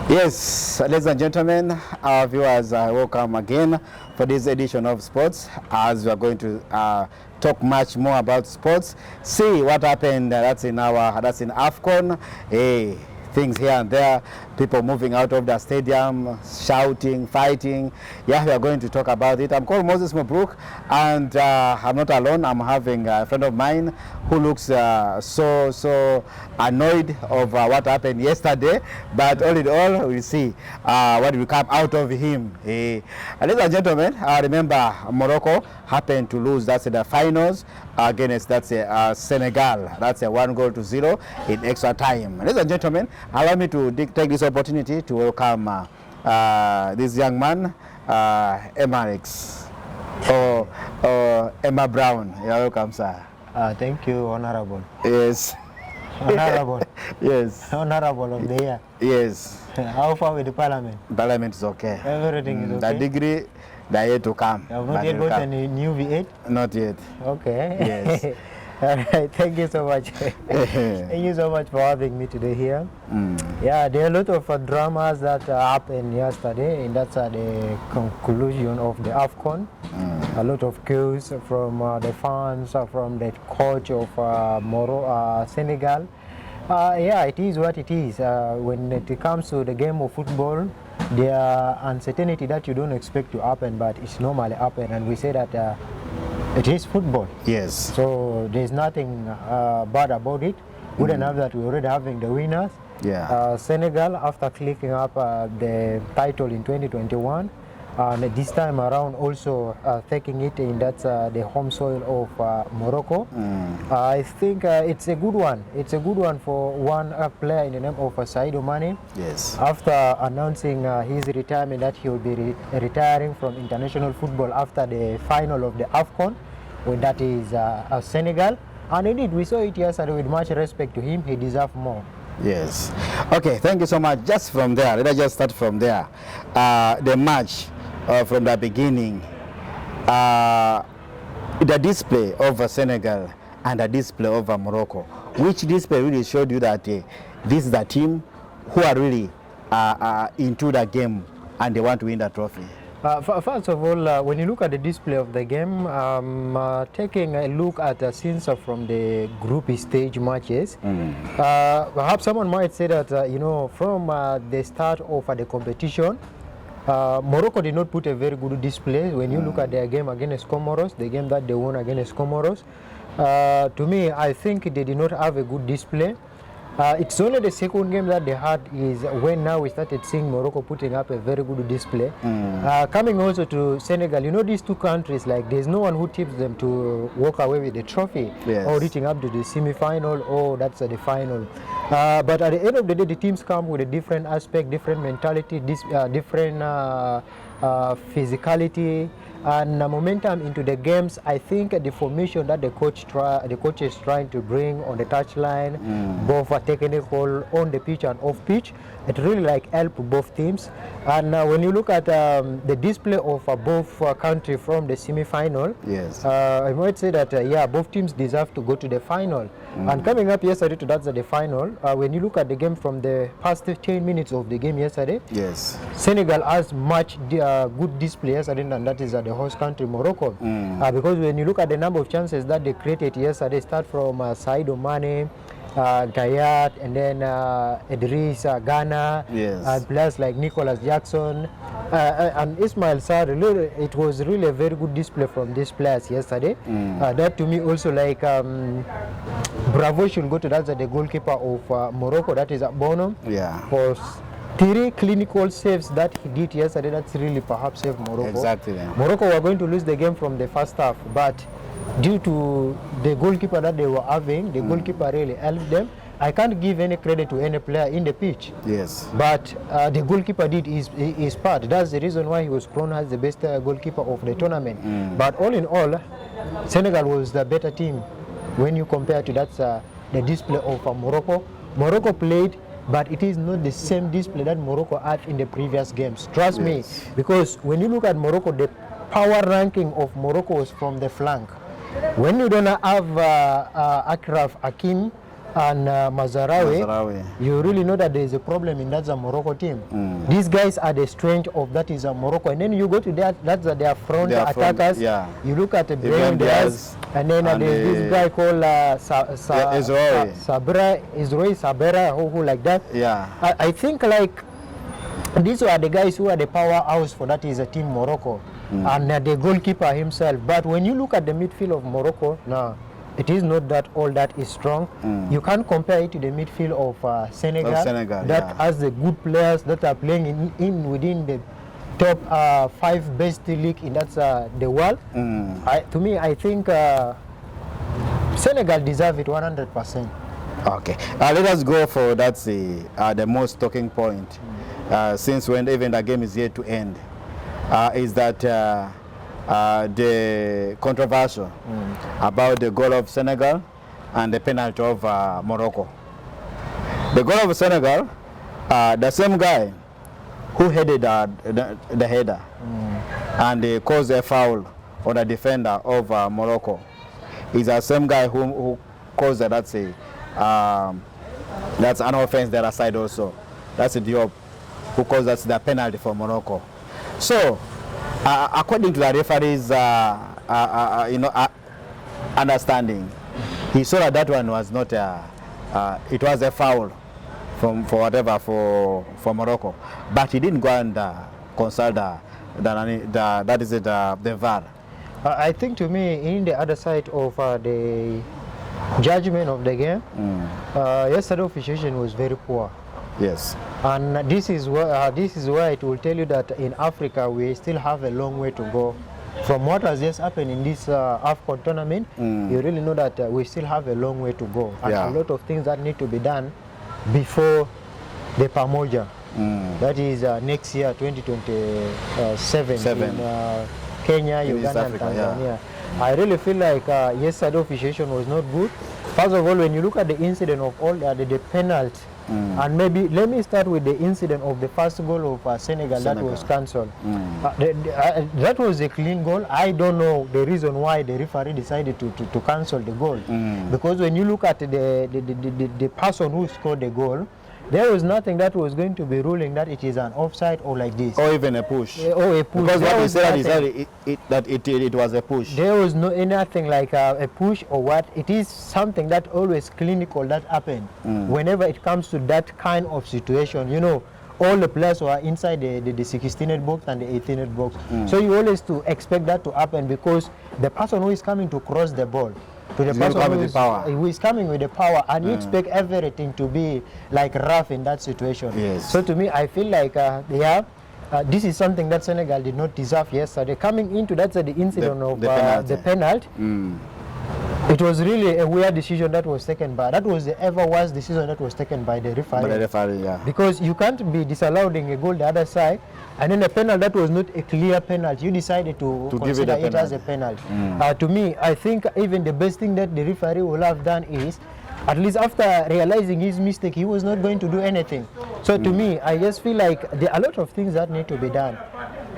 Yes, ladies and gentlemen, our viewers are welcome again for this edition of Sports, as we are going to talk much more about sports, see what happened that's in AFCON, things here and there, people moving out of the stadium, shouting, fighting. Yeah, we are going to talk about it. I'm called Moses Mabruk, and I'm not alone. I'm having a friend of mine who looks so annoyed of what happened yesterday, but all in all, we'll see what will come out of him. Ladies and gentlemen, remember Morocco happened to lose, that's the finals against Senegal. That's a 1-0 in extra time. Ladies and gentlemen, allow me to take this opportunity to welcome this young man, Emma or Emma Brown. You're welcome, sir. Thank you, Honorable. Yes. Honorable. Yes. Honorable of the year. Yes. How far with the Parliament? Parliament is okay. Everything is okay. The degree, they yet to come. You have not yet got any new V8? Not yet. Okay. Yes. All right. Thank you so much. Thank you so much for having me today here. Yeah, there are a lot of dramas that happened yesterday, and that's the conclusion of the AFCON. A lot of queues from the fans, from the coach of Senegal. Yeah, it is what it is. When it comes to the game of football, there are uncertainty that you don't expect to happen, but it's normally happen, and we say that it is football. Yes. So there's nothing bad about it. Good enough that we're already having the winners. Yeah. Senegal, after clicking up the title in 2021, and this time around also taking it in the home soil of Morocco. I think it's a good one. It's a good one for one player in the name of Sadio Mane. Yes. After announcing his retirement, that he will be retiring from international football after the final of the AFCON, that is Senegal. And indeed, we saw it yesterday with much respect to him. He deserves more. Yes. Okay, thank you so much. Just from there, let us just start from there. The match from the beginning, the display over Senegal and the display over Morocco. Which display really showed you that this is the team who are really into the game and they want to win the trophy? First of all, when you look at the display of the game, taking a look at the scenes from the group stage matches, perhaps someone might say that, from the start of the competition, Morocco did not put a very good display. When you look at their game against Comoros, the game that they won against Comoros, to me, I think they did not have a good display. It's only the second game that they had is when now we started seeing Morocco putting up a very good display. Coming also to Senegal, these two countries, like there's no one who tips them to walk away with the trophy, Yes. or reaching up to the semi-final, or that's the final. But at the end of the day, the teams come with a different aspect, different mentality, different physicality and momentum into the games. I think the formation that the coach is trying to bring on the touchline, both technical on the pitch and off pitch, it really help both teams. And when you look at the display of both countries from the semi-final, Yes. I might say that both teams deserve to go to the final. And coming up yesterday to the final, when you look at the game from the past 10 minutes of the game yesterday, Yes. Senegal has much good display yesterday, and that is the host country Morocco. Because when you look at the number of chances that they created yesterday, start from Sadio Mane, Gayat, and then Idris Ghana, Yes. and players like Nicholas Jackson and Ismail Sarr. Really, it was really a very good display from these players yesterday. That to me also bravo should go to the goalkeeper of Morocco, that is Bono. Yeah. For 3 clinical saves that he did yesterday, that's really perhaps saved Morocco. Exactly. Morocco were going to lose the game from the first half, but due to the goalkeeper that they were having, the goalkeeper really helped them. I can't give any credit to any player in the pitch. Yes. But the goalkeeper did his part. That's the reason why he was crowned as the best goalkeeper of the tournament. But all in all, Senegal was the better team when you compare to the display of Morocco. Morocco played, but it is not the same display that Morocco had in the previous games. Trust me, because when you look at Morocco, the power ranking of Morocco is from the flank. When you don't have Akraf Hakim and Mazarawi, Mazarawi. you really know that there is a problem in that Morocco team. These guys are the strength of that is Morocco, and then you go to that's their front attackers. Yeah. You look at Brahim Diaz, and then there's this guy called Israel Sabera, who like that. Yeah. I think like these are the guys who are the powerhouse for that is a team Morocco, and the goalkeeper himself. But when you look at the midfield of Morocco, no, it is not that all that is strong. You can't compare it to the midfield of Senegal, that has the good players that are playing within the top 5 best league in the world. To me, I think Senegal deserve it 100%. Okay, let us go for that's the most talking point. Since when even the game is yet to end, is that the controversial about the goal of Senegal and the penalty of Morocco. The goal of Senegal, the same guy who headed the header and caused a foul on the defender of Morocco is the same guy who caused that's an offense the other side also. That's a Diop who caused that's the penalty for Morocco. So, according to the referee's understanding, he saw that one was not it was a foul for Morocco, but he didn't go and consult the VAR. I think to me, in the other side of the judgment of the game, yesterday officiation was very poor. Yes. And this is why it will tell you that in Africa we still have a long way to go. From what has just happened in this AFCON tournament, you really know that we still have a long way to go. And a lot of things that need to be done before the Pamoja. That is next year, 2027, in Kenya, Uganda, and Tanzania. Yeah. I really feel like yesterday officiation was not good. First of all, when you look at the incident of all the penalty, and maybe let me start with the incident of the first goal of Senegal that was cancelled. That was a clean goal. I don't know the reason why the referee decided to cancel the goal. Because when you look at the person who scored the goal, there was nothing that was going to be ruling that it is an offside or like this. Or even a push. Or a push. Because what he said is that it was a push. There was anything like a push or what. It is something that always clinical that happen. Whenever it comes to that kind of situation, you know, all the players were inside the 16th box and the 18th box. So you always to expect that to happen because the person who is coming to cross the ball, to the person who is coming with the power, and you expect everything to be like rough in that situation. Yes. So to me, I feel like this is something that Senegal did not deserve yesterday. Coming into the incident of the penalty, it was really a weird decision that was taken by. That was the ever worst decision that was taken by the referee. By the referee, yeah. Because you can't be disallowing a goal the other side, and then a penalty that was not a clear penalty. You decided to consider it as a penalty. To me, I think even the best thing that the referee will have done is, at least after realizing his mistake, he was not going to do anything. So to me, I just feel like there are a lot of things that need to be done.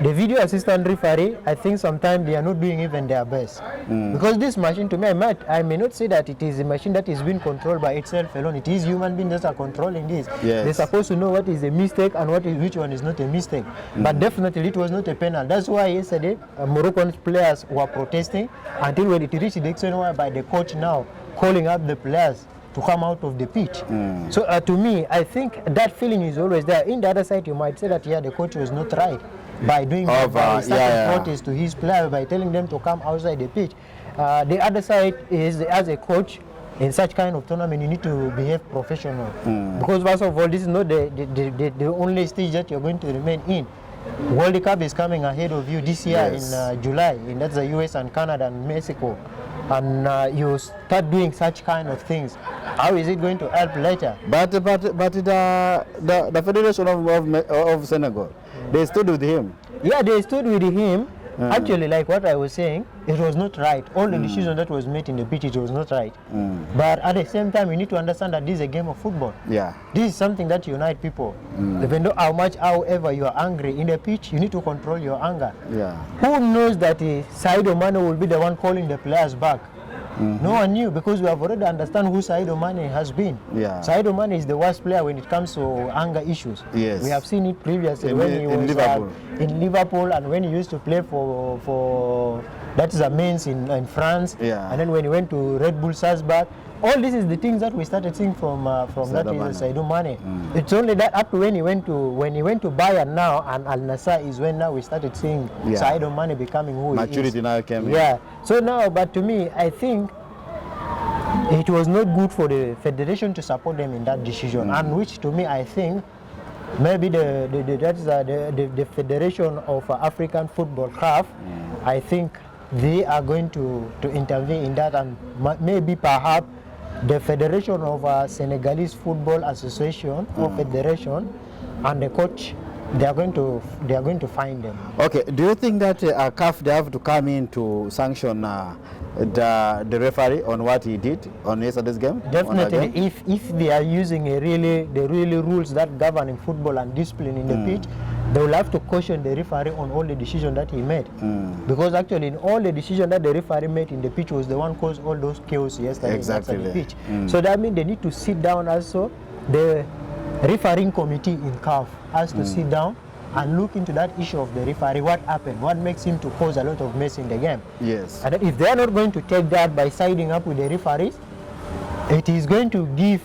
The video assistant referee, I think sometimes they are not doing even their best. Because this machine, to me, I may not say that it is a machine that is being controlled by itself alone. It is human beings that are controlling this. Yes. They're supposed to know what is a mistake and which one is not a mistake. But definitely it was not a penalty. That's why yesterday Moroccan players were protesting until when it reached the extent whereby the coach now calling up the players to come out of the pitch. So to me, I think that feeling is always there. In the other side, you might say that the coach was not right by doing protest to his players by telling them to come outside the pitch. The other side is, as a coach in such kind of tournament, you need to behave professional. Because first of all, this is not the only stage that you're going to remain in. World Cup is coming ahead of you this year in July, and that's the US and Canada and Mexico. And you start doing such kind of things. How is it going to help later? But the Federation of Senegal, they stood with him. Yeah, they stood with him. Actually, like what I was saying, it was not right. All the decision that was made in the pitch, it was not right. But at the same time, you need to understand that this is a game of football. Yeah. This is something that unites people. Even though however you are angry in the pitch, you need to control your anger. Yeah. Who knows that Sadio Mane will be the one calling the players back? No one knew, because we have already understand who Sadio Mane has been. Yeah. Sadio Mane is the worst player when it comes to anger issues. Yes. We have seen it previously In when he was Liverpool. in Liverpool, and when he used to play for that is a Mainz in France. Yeah. And then when he went to Red Bull Salzburg. All this is the things that we started seeing from Sadio Mane. It's only that up to when he went to Bayern now and Al Nassr is when now we started seeing Sadio Mane becoming who he is. Maturity now came in. Yeah. So now, but to me, I think it was not good for the federation to support them in that decision, and which to me, I think maybe the Federation of African Football, CAF, I think they are going to intervene in that, and maybe perhaps the Federation of Senegalese Football Association or Federation and the coach, they are going to find them. Okay, do you think that CAF, they have to come in to sanction the referee on what he did on yesterday's game? Definitely, if they are using the really rules that govern football and discipline in the pitch, they will have to caution the referee on all the decisions that he made. Because actually, in all the decisions that the referee made in the pitch was the one caused all those chaos yesterday Exactly. in the pitch. So that means they need to sit down also. The refereeing committee in CAF has to sit down and look into that issue of the referee, what happened, what makes him to cause a lot of mess in the game. Yes. And if they are not going to take that by siding up with the referees, it is going to give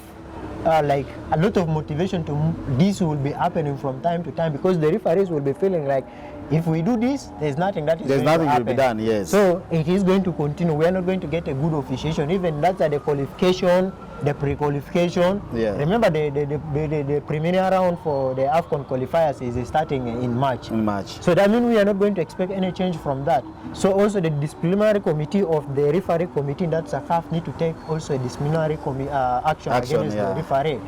like a lot of motivation to this will be happening from time to time, because the referees will be feeling like if we do this, there's nothing that is There's going to nothing happen. will be done, yes. So it is going to continue. We are not going to get a good officiation. Even that's at the qualification, the pre-qualification. Yeah. Remember the preliminary round for the AFCON qualifiers is starting in March. So that means we are not going to expect any change from that. So also the disciplinary committee of the referee committee, that's a CAF, need to take also a disciplinary action against the referee.